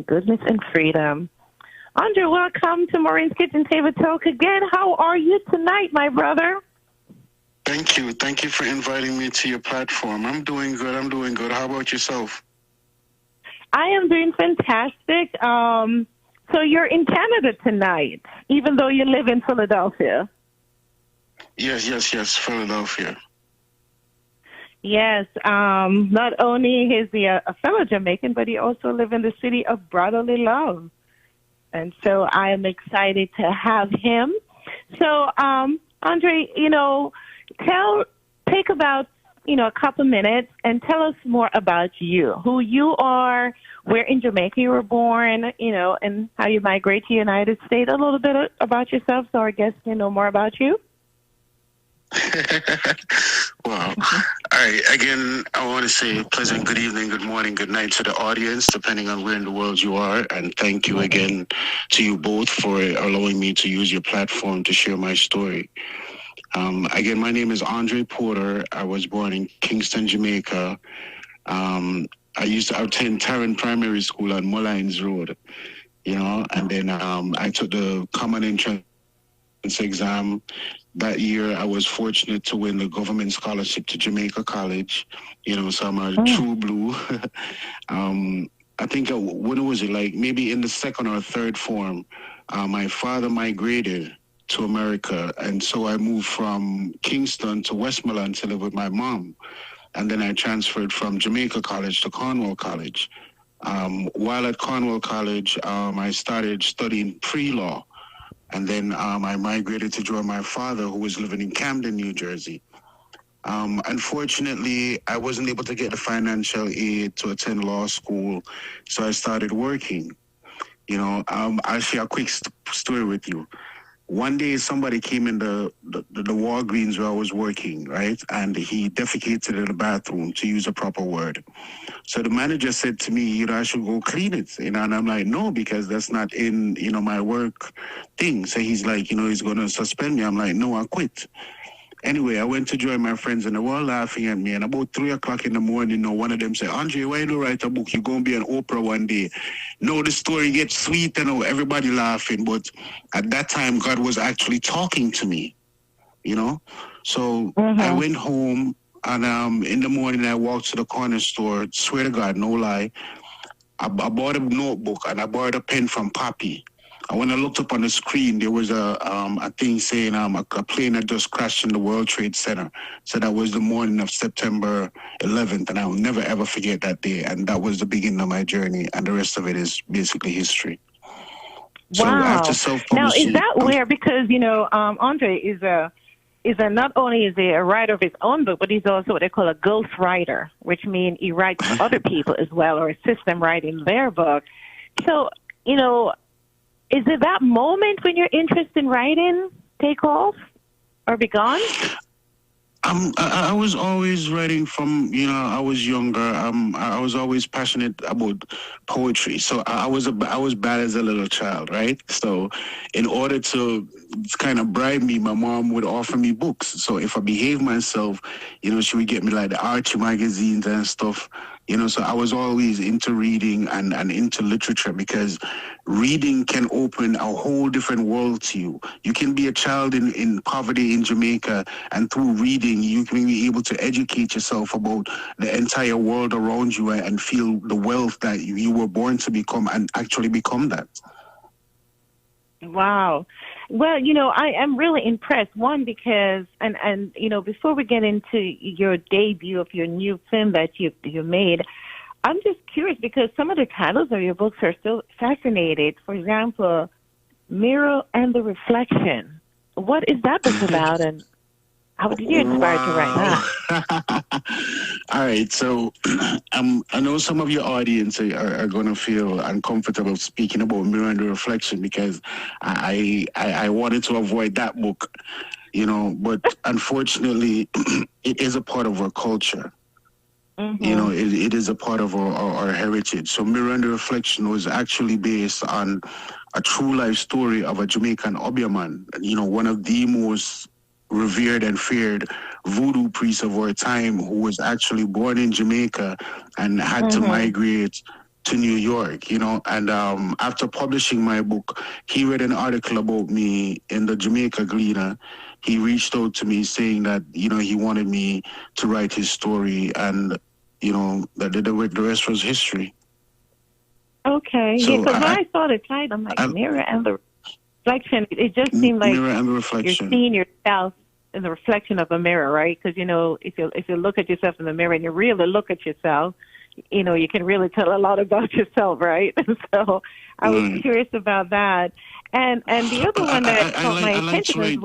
goodness and freedom. Andre, welcome to Maurine's Kitchen Table Talk again. How are you tonight, my brother? Thank you. Thank you for inviting me to your platform. I'm doing good. How about yourself? I am doing fantastic. So you're in Canada tonight, even though you live in Philadelphia. Yes, Philadelphia. Yes. Not only is he a fellow Jamaican, but he also lives in the city of brotherly love. And so I am excited to have him. So, Andre, take about, a couple minutes and tell us more about you, who you are, where in Jamaica you were born, and how you migrate to the United States. A little bit about yourself so our guests can know more about you. Wow. All right. Again, I want to say pleasant good evening, good morning, good night to the audience, depending on where in the world you are. And thank you again to you both for allowing me to use your platform to share my story. Again, my name is Andre Porter. I was born in Kingston, Jamaica. I used to attend Tarrant Primary School on Mullines Road, and then I took the common entrance exam. That year, I was fortunate to win the government scholarship to Jamaica College, so I'm a true blue. I think, when was it, like maybe in the second or third form, my father migrated to America, and so I moved from Kingston to Westmoreland to live with my mom, and then I transferred from Jamaica College to Cornwall College. While at Cornwall College, I started studying pre-law. And then I migrated to join my father, who was living in Camden, New Jersey. Unfortunately, I wasn't able to get the financial aid to attend law school, so I started working. I'll share a quick story with you. One day, somebody came in the Walgreens where I was working, right? And he defecated in the bathroom, to use a proper word. So the manager said to me, I should go clean it. And I'm like, no, because that's not in, my work thing. So he's like, he's going to suspend me. I'm like, no, I quit. Anyway, I went to join my friends and they were all laughing at me. And about 3 o'clock in the morning, one of them said, Andre, why you don't write a book? You're going to be on Oprah one day. No, the story gets sweet and everybody laughing. But at that time, God was actually talking to me, So I went home and in the morning I walked to the corner store. Swear to God, no lie. I bought a notebook and I borrowed a pen from Poppy. And when I looked up on the screen, there was a thing saying a plane had just crashed in the World Trade Center. So that was the morning of September 11th, and I'll never, ever forget that day. And that was the beginning of my journey, and the rest of it is basically history. Wow. So now, is that where, because, Andre is not only is he a writer of his own book, but he's also what they call a ghost writer, which means he writes for other people as well, or assists them writing their book. So, is it that moment when your interest in writing take off or be gone? I was always writing from, I was younger. I was always passionate about poetry. So I was bad as a little child, right? So in order to kind of bribe me, my mom would offer me books. So if I behaved myself, she would get me like the Archie magazines and stuff. So I was always into reading and into literature, because reading can open a whole different world to you. You can be a child in poverty in Jamaica, and through reading, you can be able to educate yourself about the entire world around you and feel the wealth that you were born to become and actually become that. Wow. Well, I am really impressed. One, because, and before we get into your debut of your new film that you made, I'm just curious because some of the titles of your books are still fascinating. For example, Mirror and the Reflection. What is that book about, and how did you inspire to write that? All right, so I know some of your audience are going to feel uncomfortable speaking about Mirror and the Reflection, because I wanted to avoid that book, but unfortunately, it is a part of our culture. It is a part of our heritage. So Mirror and the Reflection was actually based on a true life story of a Jamaican Obeahman, one of the most revered and feared voodoo priest of our time, who was actually born in Jamaica and had to migrate to New York, you know, and after publishing my book, he read an article about me in the Jamaica Gleaner. He reached out to me saying that, you know, he wanted me to write his story, and, you know, that the rest was history. Okay, So yeah, because when I saw the title, I'm like, Mirror and the Reflection. It just seemed like Mirror and the you're Reflection. seeing yourself in the reflection of a mirror, right? Because, you know, if you look at yourself in the mirror and you really look at yourself, you know, you can really tell a lot about yourself, right? So I was curious about that. And the other one that caught my attention as well.